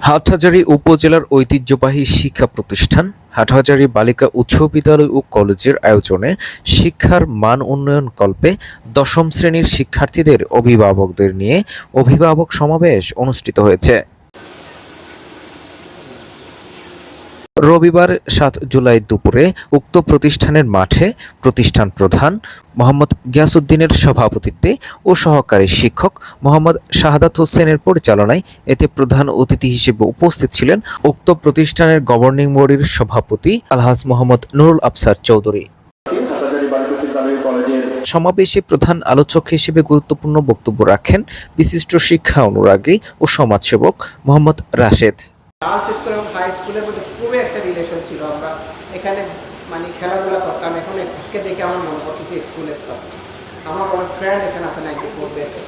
হাটহাজারী উপজেলার ঐতিহ্যবাহী শিক্ষা প্রতিষ্ঠান হাটহাজারী বালিকা উচ্চ বিদ্যালয় ও কলেজের আয়োজনে শিক্ষার মান উন্নয়নকল্পে দশম শ্রেণীর শিক্ষার্থীদের অভিভাবকদের নিয়ে অভিভাবক সমাবেশ অনুষ্ঠিত হয়েছে। রবিবার ৭ জুলাই দুপুরে উক্ত প্রতিষ্ঠানের মাঠে প্রতিষ্ঠান প্রধান মোহাম্মদ গিয়াসউদ্দিনের সভাপতিত্বে ও সহকারী শিক্ষক মোহাম্মদ শাহাদাত হোসেনের পরিচালনায় এতে প্রধান অতিথি হিসেবে উপস্থিত ছিলেন উক্ত প্রতিষ্ঠানের গভর্নিং বডির সভাপতি আলহাজ মোহাম্মদ নুরুল আফসার চৌধুরী। সমাবেশে প্রধান আলোচক হিসেবে গুরুত্বপূর্ণ বক্তব্য রাখেন বিশিষ্ট শিক্ষা অনুরাগী ও সমাজসেবক মোহাম্মদ রাশেদ। ডান্স স্কুল এবং হাই স্কুলের মধ্যে খুবই একটা রিলেশন ছিল। আমরা এখানে খেলাধুলা করতাম। এখন আজকে দেখে আমার মনে পড়তেছে স্কুলের তো আমার অনেক ফ্রেন্ড এখানে আছে 94 ব্যাচে।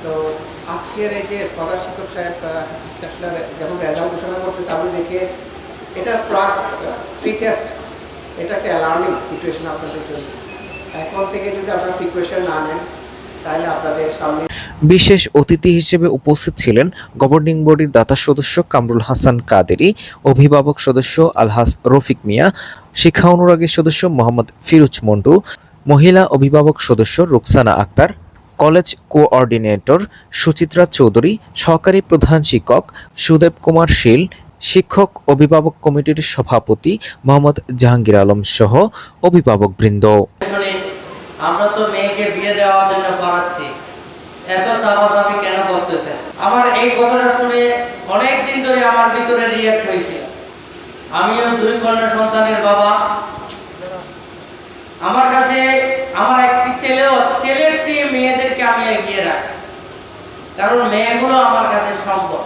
তো আজকের এই যে প্রধান শিক্ষক সাহেব যখন রেজাল্ট ঘোষণা করতেছে আমি দেখে এটা প্রি টেস্ট, এটা একটা অ্যালার্মিং সিচুয়েশন আপনাদের জন্য। এখন থেকে যদি আপনারা প্রিপারেশন না নেন তাহলে আপনাদের সামনে। বিশেষ অতিথি হিসেবে উপস্থিত ছিলেন গভর্নিং বডির দাতা সদস্য কামরুল হাসান কাদেরী, অভিভাবক সদস্য আলহাজ রফিক মিয়া, শিক্ষা অনুরাগী সদস্য মোহাম্মদ ফিরোজ মন্ডু, মহিলা অভিভাবক সদস্য রুকসানা আক্তার, কলেজ কোঅর্ডিনেটর সুচিত্রা চৌধুরী, সহকারী প্রধান শিক্ষক সুদেব কুমার শীল, শিক্ষক অভিভাবক কমিটির সভাপতি মোহাম্মদ জাহাঙ্গীর আলম সহ অভিভাবকবৃন্দ। আমরা তো মেয়েকে বিয়ে দেওয়ার জন্য পড়াচ্ছি, এত চাপাচাপি কেন করতেছে? আমার এই কথাটা শুনে অনেক দিন ধরে আমার ভিতরে রিঅ্যাক্ট হয়েছিল। আমিও 2 কন্যা সন্তানের বাবা। আমার কাছে আমার একটি ছেলের চেয়ে মেয়েদেরকে আমি এগিয়ে রাখি, কারণ মেয়েগুলো আমার কাছে সম্পদ।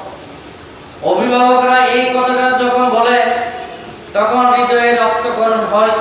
অভিভাবকরা এই কথাটা যখন বলে তখন হৃদয়ে রক্তক্ষরণ হয়।